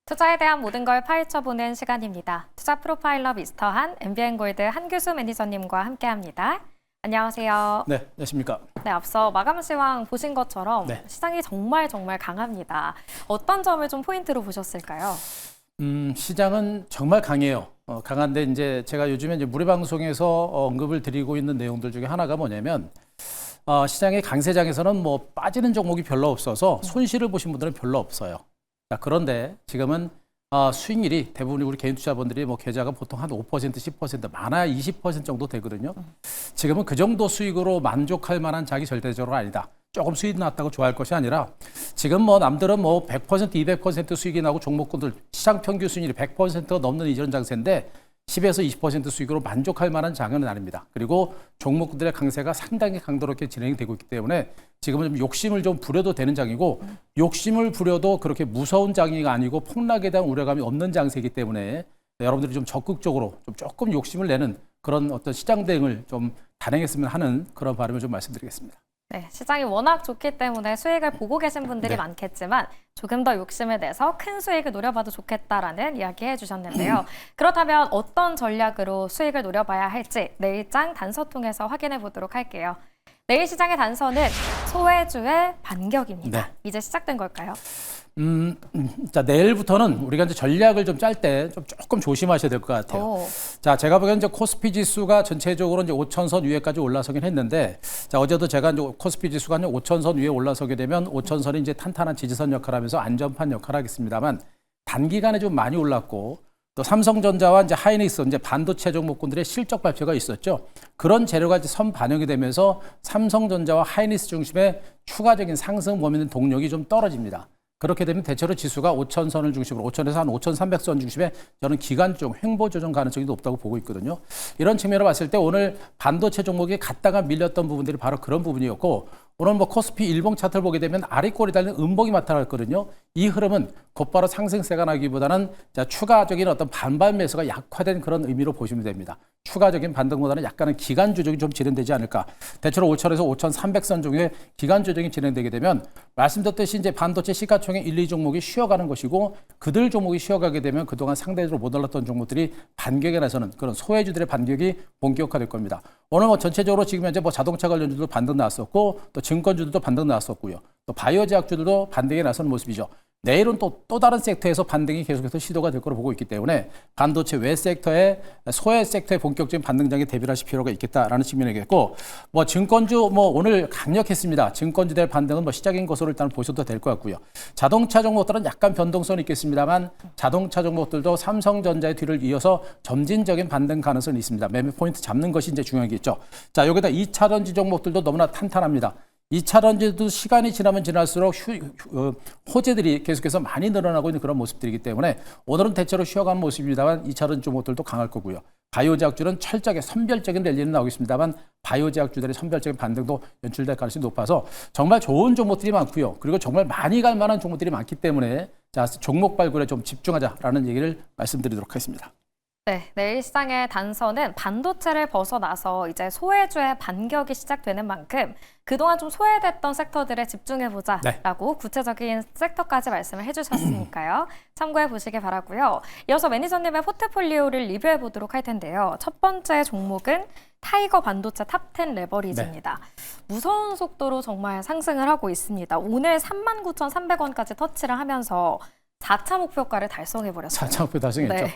투자에 대한 모든 걸 파헤쳐보는 시간입니다. 투자 프로파일러 미스터 한, MBN골드 한규수 매니저님과 함께합니다. 안녕하세요. 네, 안녕하십니까. 네, 앞서 마감 시황 보신 것처럼 네. 시장이 정말 강합니다. 어떤 점을 좀 포인트로 보셨을까요? 시장은 정말 강해요. 강한데 이제 제가 요즘에 이제 무료방송에서 언급을 드리고 있는 내용들 중에 하나가 뭐냐면 시장의 강세장에서는 뭐 빠지는 종목이 별로 없어서 손실을 보신 분들은 별로 없어요. 자, 그런데 지금은 수익률이 대부분 우리 개인 투자분들이 뭐 계좌가 보통 한 5%, 10% 많아야 20% 정도 되거든요. 지금은 그 정도 수익으로 만족할 만한 장이 절대적으로 아니다. 조금 수익이 났다고 좋아할 것이 아니라 지금 뭐 남들은 뭐 100%, 200% 수익이 나고 종목군들 시장 평균 수익률이 100%가 넘는 이런 장세인데 10에서 20% 수익으로 만족할 만한 장은 아닙니다. 그리고 종목들의 강세가 상당히 강도롭게 진행되고 있기 때문에 지금은 좀 욕심을 좀 부려도 되는 장이고 욕심을 부려도 그렇게 무서운 장이 아니고 폭락에 대한 우려감이 없는 장세이기 때문에 여러분들이 좀 적극적으로 좀 조금 욕심을 내는 그런 어떤 시장 대응을 좀 단행했으면 하는 그런 바람을 좀 말씀드리겠습니다. 네, 시장이 워낙 좋기 때문에 수익을 보고 계신 분들이 네. 많겠지만 조금 더 욕심을 내서 큰 수익을 노려봐도 좋겠다라는 이야기 해주셨는데요. 그렇다면 어떤 전략으로 수익을 노려봐야 할지 내일장 단서 통해서 확인해 보도록 할게요. 내일 시장의 단서는 소외주의 반격입니다. 네. 이제 시작된 걸까요? 자, 내일부터는 우리가 이제 전략을 좀 짤 때 좀 조금 조심하셔야 될 것 같아요. 오. 자, 제가 보기엔 이제 코스피 지수가 전체적으로 이제 5천선 위에까지 올라서긴 했는데, 자, 어제도 제가 이제 코스피 지수가 이제 5천선 위에 올라서게 되면 5천선이 이제 탄탄한 지지선 역할을 하면서 안전판 역할을 하겠습니다만, 단기간에 좀 많이 올랐고, 또 삼성전자와 이제 하이닉스, 이제 반도체 종목군들의 실적 발표가 있었죠. 그런 재료가 이제 선 반영이 되면서 삼성전자와 하이닉스 중심의 추가적인 상승 범위는 동력이 좀 떨어집니다. 그렇게 되면 대체로 지수가 5천선을 중심으로 5천에서 한 5,300선 중심에 저는 기간적 횡보 조정 가능성이 높다고 보고 있거든요. 이런 측면으로 봤을 때 오늘 반도체 종목이 갔다가 밀렸던 부분들이 바로 그런 부분이었고 오늘 뭐 코스피 일봉 차트를 보게 되면 아래꼬리 달린 음봉이 나타났거든요. 이 흐름은 곧바로 상승세가 나기보다는 추가적인 어떤 반발 매수가 약화된 그런 의미로 보시면 됩니다. 추가적인 반등보다는 약간은 기간 조정이 좀 진행되지 않을까. 대체로 5천에서 5,300선 중에 기간 조정이 진행되게 되면 말씀드렸듯이 이제 반도체 시가총액 1, 2종목이 쉬어가는 것이고 그들 종목이 쉬어가게 되면 그동안 상대적으로 못 올랐던 종목들이 반격에 나서는 그런 소외주들의 반격이 본격화될 겁니다. 오늘 뭐 전체적으로 지금 현재 뭐 자동차 관련주도 반등 나왔었고 또 증권주들도 반등 나왔었고요. 또 바이오 제약주들도 반등에 나서는 모습이죠. 내일은 또 다른 섹터에서 반등이 계속해서 시도가 될 거로 보고 있기 때문에 반도체 외 섹터의 소외 섹터의 본격적인 반등장에 대비를 하실 필요가 있겠다라는 측면이겠고 뭐 증권주 뭐 오늘 강력했습니다. 증권주들의 반등은 뭐 시작인 것으로 일단 보셔도 될 것 같고요. 자동차 종목들은 약간 변동성이 있겠습니다만 자동차 종목들도 삼성전자의 뒤를 이어서 점진적인 반등 가능성이 있습니다. 매매 포인트 잡는 것이 이제 중요하겠죠. 자, 여기다 2차전지 종목들도 너무나 탄탄합니다. 2차전지도 시간이 지나면 지날수록 호재들이 계속해서 많이 늘어나고 있는 그런 모습들이기 때문에 오늘은 대체로 쉬어가는 모습입니다만 2차전지 종목들도 강할 거고요. 바이오 제약주는 철저하게 선별적인 랠리는 나오겠습니다만 바이오 제약주들의 선별적인 반등도 연출될 가능성이 높아서 정말 좋은 종목들이 많고요. 그리고 정말 많이 갈 만한 종목들이 많기 때문에 자, 종목 발굴에 좀 집중하자라는 얘기를 말씀드리도록 하겠습니다. 네, 내일 시장의 단서는 반도체를 벗어나서 이제 소외주의 반격이 시작되는 만큼 그동안 좀 소외됐던 섹터들에 집중해보자라고 네. 구체적인 섹터까지 말씀을 해주셨으니까요. 참고해 보시길 바라고요. 이어서 매니저님의 포트폴리오를 리뷰해 보도록 할 텐데요. 첫 번째 종목은 타이거 반도체 탑10 레버리지입니다. 네. 무서운 속도로 정말 상승을 하고 있습니다. 오늘 39,300원까지 터치를 하면서 4차 목표가를 달성해버렸어요. 4차 목표 달성했죠. 네.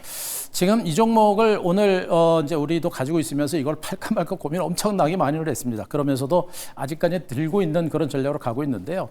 지금 이 종목을 오늘 이제 우리도 가지고 있으면서 이걸 팔까 말까 고민을 엄청나게 많이 했습니다. 그러면서도 아직까지 들고 있는 그런 전략으로 가고 있는데요.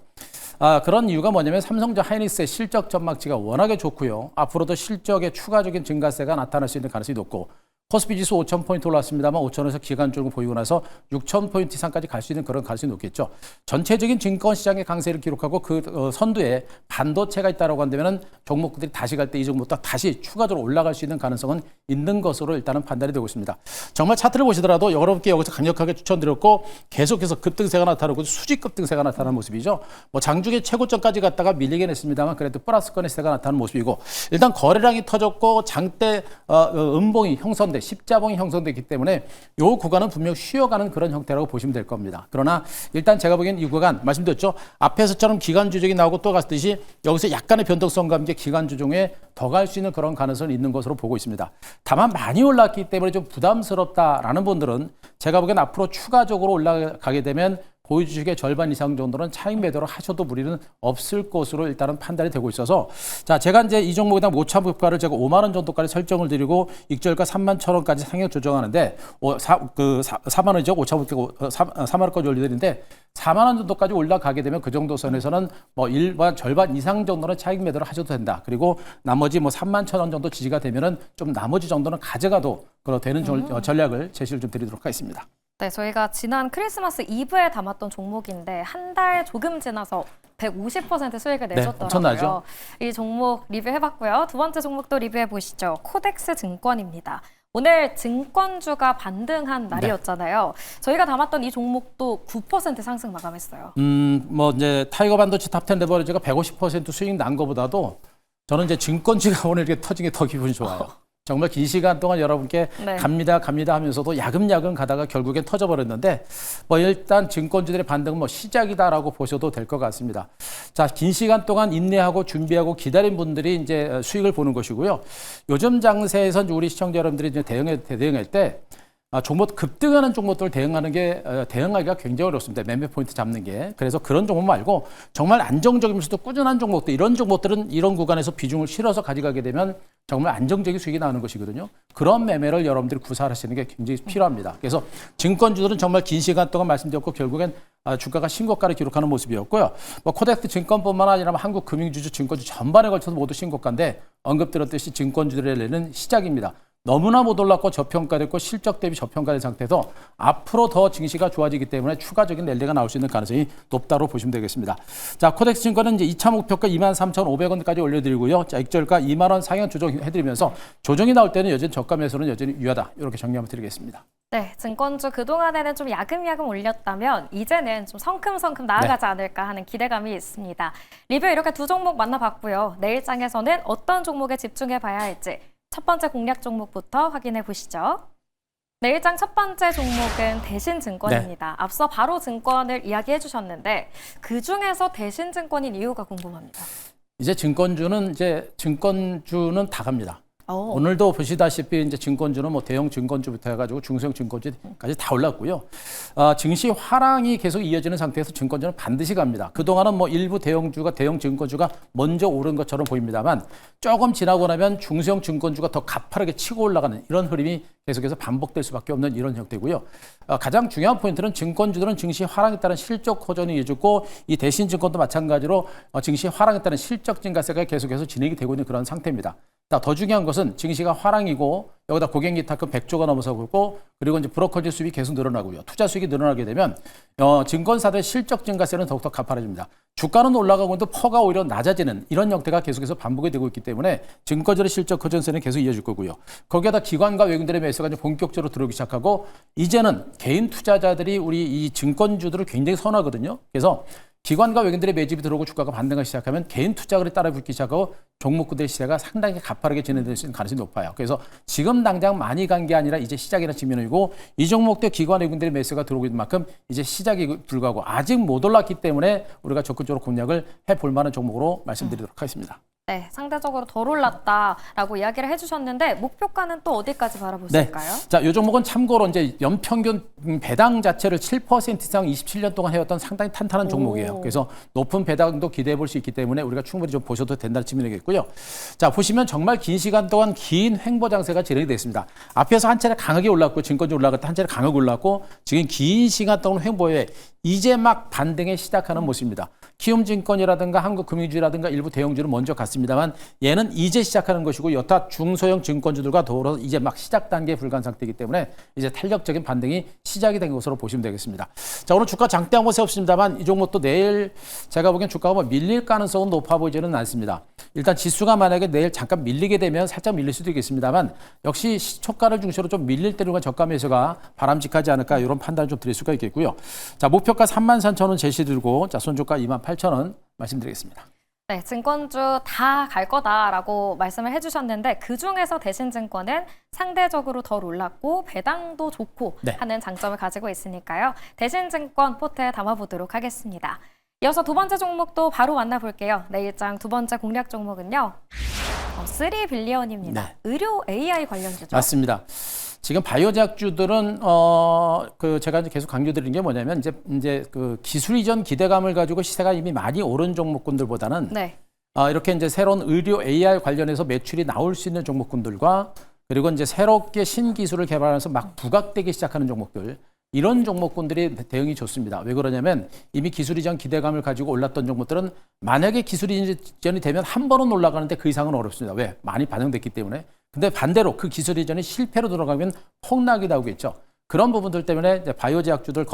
그런 이유가 뭐냐면 삼성전자 하이닉스의 실적 전망치가 워낙에 좋고요. 앞으로도 실적의 추가적인 증가세가 나타날 수 있는 가능성이 높고 코스피 지수 5,000포인트 올랐습니다만 5,000에서 기간적으로 보이고 나서 6,000포인트 이상까지 갈 수 있는 그런 가능성이 높겠죠. 전체적인 증권시장의 강세를 기록하고 그 선두에 반도체가 있다고 한다면 종목들이 다시 갈 때 이 종목도 다시 추가적으로 올라갈 수 있는 가능성은 있는 것으로 일단은 판단이 되고 있습니다. 정말 차트를 보시더라도 여러분께 여기서 강력하게 추천드렸고 계속해서 급등세가 나타나고 수직 급등세가 나타나는 모습이죠. 뭐 장중에 최고점까지 갔다가 밀리긴 했습니다만 그래도 플러스권의 세가 나타나는 모습이고 일단 거래량이 터졌고 장대 음봉이 형성돼 십자봉이 형성됐기 때문에 이 구간은 분명 쉬어가는 그런 형태라고 보시면 될 겁니다. 그러나 일단 제가 보기엔 이 구간 말씀드렸죠. 앞에서처럼 기간 조정이 나오고 또 갔듯이 여기서 약간의 변동성과 함께 기간 조정에 더 갈 수 있는 그런 가능성이 있는 것으로 보고 있습니다. 다만 많이 올랐기 때문에 좀 부담스럽다라는 분들은 제가 보기엔 앞으로 추가적으로 올라가게 되면 보유 주식의 절반 이상 정도는 차익 매도를 하셔도 무리는 없을 것으로 일단은 판단이 되고 있어서 자, 제가 이제 이 종목에 대한 모차 목표가를 제가 5만 원 정도까지 설정을 드리고 익절가 3만 1천 원까지 상향 조정하는데 4만 원이죠. 오차 목표가 4만 원까지 올려드리는데 4만 원 정도까지 올라가게 되면 그 정도 선에서는 뭐 일반 절반 이상 정도는 차익 매도를 하셔도 된다. 그리고 나머지 뭐 3만 1천 원 정도 지지가 되면은 좀 나머지 정도는 가져가도 되는 전략을 제시를 좀 드리도록 하겠습니다. 네, 저희가 지난 크리스마스 이브에 담았던 종목인데 한 달 조금 지나서 150% 수익을 내줬더라고요. 엄청나죠? 이 종목 리뷰해봤고요. 두 번째 종목도 리뷰해보시죠. 코덱스 증권입니다. 오늘 증권주가 반등한 날이었잖아요. 저희가 담았던 이 종목도 9% 상승 마감했어요. 뭐 이제 타이거 반도체 탑10 레버리지가 150% 수익 난 것보다도 저는 이제 증권주가 오늘 이렇게 터진 게 더 기분이 좋아요. 정말 긴 시간 동안 여러분께 갑니다 하면서도 야금야금 가다가 결국엔 터져버렸는데 뭐 일단 증권주들의 반등은 뭐 시작이다라고 보셔도 될 것 같습니다. 자, 긴 시간 동안 인내하고 준비하고 기다린 분들이 이제 수익을 보는 것이고요. 요즘 장세에서 우리 시청자 여러분들이 이제 대응할 때 종목 급등하는 종목들 대응하기가 굉장히 어렵습니다. 매매 포인트 잡는 게. 그래서 그런 종목 말고 정말 안정적이면서도 꾸준한 종목들, 이런 종목들은 이런 구간에서 비중을 실어서 가져가게 되면 정말 안정적인 수익이 나오는 것이거든요. 그런 매매를 여러분들이 구사하시는 게 굉장히 필요합니다. 그래서 증권주들은 정말 긴 시간 동안 말씀드렸고 결국엔 주가가 신고가를 기록하는 모습이었고요. 뭐 코덱스 증권뿐만 아니라 한국 금융주주, 증권주 전반에 걸쳐서 모두 신고가인데 언급드렸듯이 증권주들의 내는 시작입니다. 너무나 못 올랐고 저평가됐고 실적 대비 저평가된 상태에서 앞으로 더 증시가 좋아지기 때문에 추가적인 랠리가 나올 수 있는 가능성이 높다고 보시면 되겠습니다. 자, 코덱스 증권은 이제 2차 목표가 23,500원까지 올려드리고요. 자, 익절가 2만 원 상향 조정해드리면서 조정이 나올 때는 여전히 저가 매수는 여전히 유효하다. 이렇게 정리 한번 드리겠습니다. 네, 증권주 그동안에는 좀 야금야금 올렸다면 이제는 좀 성큼성큼 나아가지 않을까 하는 기대감이 있습니다. 리뷰 이렇게 두 종목 만나봤고요. 내일장에서는 어떤 종목에 집중해 봐야 할지 첫 번째 공략 종목부터 확인해 보시죠. 내일장 첫 번째 종목은 대신증권입니다. 앞서 바로 증권을 이야기해 주셨는데 그중에서 대신증권인 이유가 궁금합니다. 이제 증권주는 다 갑니다. 오늘도 보시다시피 이제 증권주는 뭐 대형 증권주부터 해가지고 중소형 증권주까지 다 올랐고요. 증시 화랑이 계속 이어지는 상태에서 증권주는 반드시 갑니다. 그동안은 뭐 일부 대형 증권주가 먼저 오른 것처럼 보입니다만 조금 지나고 나면 중소형 증권주가 더 가파르게 치고 올라가는 이런 흐름이 계속해서 반복될 수밖에 없는 이런 형태고요. 가장 중요한 포인트는 증권주들은 증시 화랑에 따른 실적 호전이 이어졌고 이 대신증권도 마찬가지로 증시 화랑에 따른 실적 증가세가 계속해서 진행이 되고 있는 그런 상태입니다. 자, 더 중요한 것은 증시가 화랑이고 여기다 고객기탁금 100조가 넘어서고 있고 그리고 이제 브로커지 수입이 계속 늘어나고요. 투자 수익이 늘어나게 되면 증권사들의 실적 증가세는 더욱더 가파라집니다. 주가는 올라가고 있는데 퍼가 오히려 낮아지는 이런 형태가 계속해서 반복이 되고 있기 때문에 증권주의 실적 호전세는 계속 이어질 거고요. 거기에다 기관과 외국인들의 매수가 이제 본격적으로 들어오기 시작하고 이제는 개인 투자자들이 우리 이 증권주들을 굉장히 선호하거든요. 그래서 기관과 외국인들의 매집이 들어오고 주가가 반등하기 시작하면 개인 투자들이 따라 붙기 시작하고 종목들의 시세가 상당히 가파르게 진행될 수 있는 가능성이 높아요. 그래서 지금 당장 많이 간 게 아니라 이제 시작이라는 측면이고 이 종목도 기관 외국인들의 매수가 들어오고 있는 만큼 이제 시작이 불구하고 아직 못 올랐기 때문에 우리가 적극적으로 공략을 해볼 만한 종목으로 말씀드리도록 하겠습니다. 네, 상대적으로 덜 올랐다라고 이야기를 해주셨는데 목표가는 또 어디까지 바라보실까요? 네. 자, 이 종목은 참고로 이제 연평균 배당 자체를 7% 이상 27년 동안 해왔던 상당히 탄탄한 종목이에요. 그래서 높은 배당도 기대해 볼 수 있기 때문에 우리가 충분히 좀 보셔도 된다는 측면이겠고요. 자, 보시면 정말 긴 시간 동안 긴 횡보 장세가 진행이 됐습니다. 앞에서 한 차례 강하게 올랐고 증권주 올라갔다 한 차례 강하게 올랐고 지금 긴 시간 동안 횡보에 이제 막 반등에 시작하는 모습입니다. 키움증권이라든가 한국금융주라든가 일부 대형주는 먼저 갔습니다만 얘는 이제 시작하는 것이고 여타 중소형 증권주들과 더불어 이제 막 시작 단계에 불과한 상태이기 때문에 이제 탄력적인 반등이 시작이 된 것으로 보시면 되겠습니다. 자, 오늘 주가 장대 한번 세웠습니다만 이 종목도 내일 제가 보기엔 주가가 뭐 밀릴 가능성은 높아 보이지는 않습니다. 일단 지수가 만약에 내일 잠깐 밀리게 되면 살짝 밀릴 수도 있겠습니다만 역시 시초가를 중심으로 좀 밀릴 때로가 저가 매수가 바람직하지 않을까 이런 판단을 좀 드릴 수가 있겠고요. 자, 목표가 33,000원 제시 들고 자, 손절가 28,000원 말씀드리겠습니다. 네, 증권주 다 갈 거다라고 말씀을 해주셨는데 그중에서 대신증권은 상대적으로 덜 올랐고 배당도 좋고 네. 하는 장점을 가지고 있으니까요. 대신증권 포트에 담아보도록 하겠습니다. 이어서 두 번째 종목도 바로 만나볼게요. 내일장 두 번째 공략 종목은요. 3빌리언입니다. 네. 의료 AI 관련주죠. 맞습니다. 지금 바이오제약주들은 제가 이제 계속 강조드리는 게 뭐냐면 이제 그 기술 이전 기대감을 가지고 시세가 이미 많이 오른 종목군들보다는 네. 이렇게 이제 새로운 의료 AI 관련해서 매출이 나올 수 있는 종목군들과 그리고 이제 새롭게 신기술을 개발하면서 막 부각되기 시작하는 종목들, 이런 종목군들이 대응이 좋습니다. 왜 그러냐면 이미 기술 이전 기대감을 가지고 올랐던 종목들은 만약에 기술 이전이 되면 한 번은 올라가는데 그 이상은 어렵습니다. 왜? 많이 반영됐기 때문에. 근데 반대로 그 기술 이전이 실패로 돌아가면 폭락이 나오겠죠. 그런 부분들 때문에 이제 바이오제약주들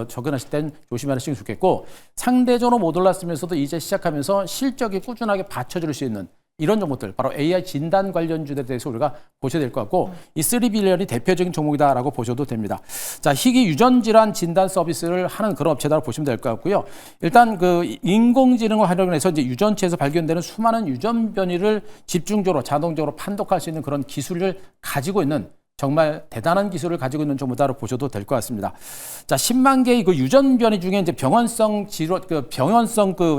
접근하실 땐 조심하시는 게 좋겠고, 상대적으로 못 올랐으면서도 이제 시작하면서 실적이 꾸준하게 받쳐줄 수 있는 이런 종목들, 바로 AI 진단 관련주들에 대해서 우리가 보셔야 될 것 같고, 이 3빌리언이 대표적인 종목이다라고 보셔도 됩니다. 자, 희귀 유전 질환 진단 서비스를 하는 그런 업체다라고 보시면 될 것 같고요. 일단 그 인공지능을 활용해서 이제 유전체에서 발견되는 수많은 유전 변이를 집중적으로 자동적으로 판독할 수 있는 그런 기술을 가지고 있는, 정말 대단한 기술을 가지고 있는 종목이라고 보셔도 될 것 같습니다. 자, 10만 개의 그 유전 변이 중에 이제 병원성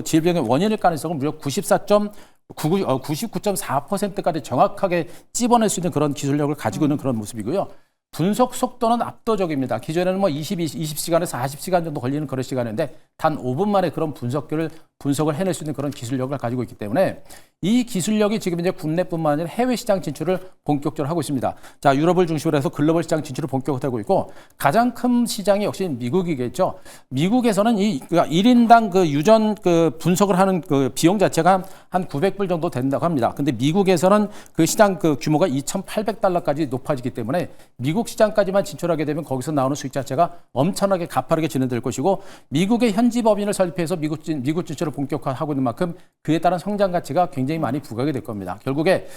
질병의 원인일 가능성은 무려 99.4%까지 정확하게 찝어낼 수 있는 그런 기술력을 가지고 있는 그런 모습이고요. 분석 속도는 압도적입니다. 기존에는 뭐 20시간에서 40시간 정도 걸리는 그런 시간인데 단 5분 만에 그런 분석을 해낼 수 있는 그런 기술력을 가지고 있기 때문에 이 기술력이 지금 이제 국내뿐만 아니라 해외 시장 진출을 본격적으로 하고 있습니다. 자, 유럽을 중심으로 해서 글로벌 시장 진출을 본격적으로 하고 있고, 가장 큰 시장이 역시 미국이겠죠. 미국에서는 이 1인당 그 유전 그 분석을 하는 그 비용 자체가 한 900불 정도 된다고 합니다. 근데 미국에서는 그 시장 그 규모가 $2,800까지 높아지기 때문에 미국 시장까지만 진출하게 되면 거기서 나오는 수익 자체가 엄청나게 가파르게 진행될 것이고, 미국의 현지 법인을 설립해서 미국 진출을 본격화하고 있는 만큼 그에 따른 성장 가치가 굉장히 많이 부각이 될 겁니다. 결국에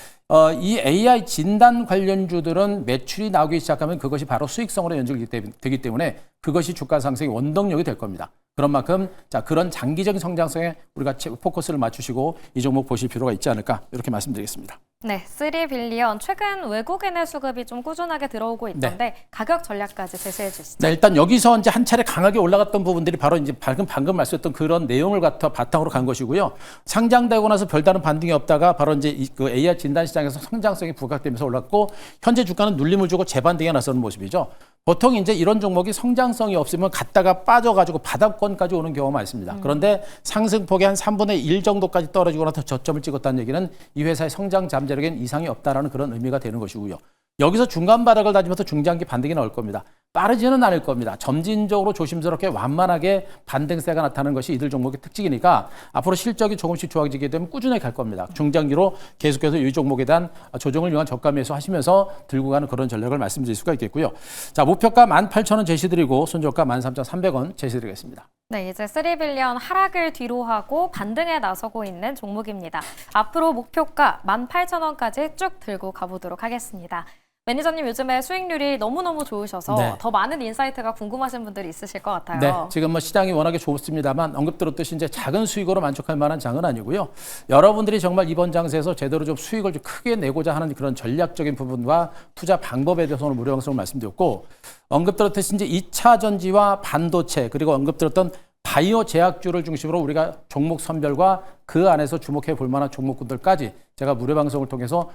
이 AI 진단 관련주들은 매출이 나오기 시작하면 그것이 바로 수익성으로 연결되기 때문에 그것이 주가 상승의 원동력이 될 겁니다. 그런 만큼 자, 그런 장기적인 성장성에 우리가 포커스를 맞추시고 이 종목 보실 필요가 있지 않을까, 이렇게 말씀드리겠습니다. 네, 3빌리언 최근 외국인의 수급이 좀 꾸준하게 들어오고 있던데 가격 전략까지 제시해 주시죠. 네, 일단 여기서 이제 한 차례 강하게 올라갔던 부분들이 바로 이제 방금 말씀드렸던 그런 내용을 바탕으로 간 것이고요. 상장되고 나서 별다른 반등이 없다가 바로 이제 그 AI 진단 시장에서 성장성이 부각되면서 올랐고, 현재 주가는 눌림을 주고 재반등에 나서는 모습이죠. 보통 이제 이런 종목이 성장성이 없으면 갔다가 빠져가지고 바닥권까지 오는 경우가 많습니다. 그런데 상승폭이 한 3분의 1 정도까지 떨어지거나 더 저점을 찍었다는 얘기는 이 회사의 성장 잠재력엔 이상이 없다라는 그런 의미가 되는 것이고요. 여기서 중간 바닥을 다지면서 중장기 반등이 나올 겁니다. 빠르지는 않을 겁니다. 점진적으로 조심스럽게 완만하게 반등세가 나타나는 것이 이들 종목의 특징이니까 앞으로 실적이 조금씩 좋아지게 되면 꾸준히 갈 겁니다. 중장기로 계속해서 이 종목에 대한 조정을 위한 저가 매수 하시면서 들고 가는 그런 전략을 말씀드릴 수가 있겠고요. 자, 목표가 18,000원 제시드리고 손절가 13,300원 제시드리겠습니다. 네, 이제 3빌리언 하락을 뒤로하고 반등에 나서고 있는 종목입니다. 앞으로 목표가 18,000원까지 쭉 들고 가보도록 하겠습니다. 매니저님, 요즘에 수익률이 너무너무 좋으셔서 더 많은 인사이트가 궁금하신 분들이 있으실 것 같아요. 네, 지금 뭐 시장이 워낙에 좋습니다만 언급드렸듯이 이제 작은 수익으로 만족할 만한 장은 아니고요. 여러분들이 정말 이번 장세에서 제대로 좀 수익을 좀 크게 내고자 하는 그런 전략적인 부분과 투자 방법에 대해서 오늘 무료 방송을 말씀드렸고, 언급드렸듯이 이제 2차 전지와 반도체, 그리고 언급드렸던 바이오 제약주를 중심으로 우리가 종목 선별과 그 안에서 주목해 볼 만한 종목군들까지 제가 무료 방송을 통해서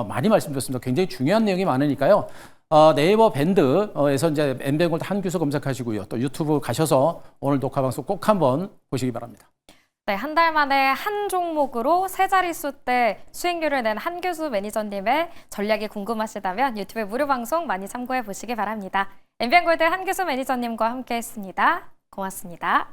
많이 말씀드렸습니다. 굉장히 중요한 내용이 많으니까요. 네이버 밴드에서 이제 엠뱅골드 한규소 검색하시고요. 또 유튜브 가셔서 오늘 녹화 방송 꼭 한번 보시기 바랍니다. 네, 한 달 만에 한 종목으로 세 자릿수 대 수익률을 낸 한규수 매니저님의 전략이 궁금하시다면 유튜브 무료 방송 많이 참고해 보시기 바랍니다. 엠뱅골드 한규수 매니저님과 함께했습니다. 고맙습니다.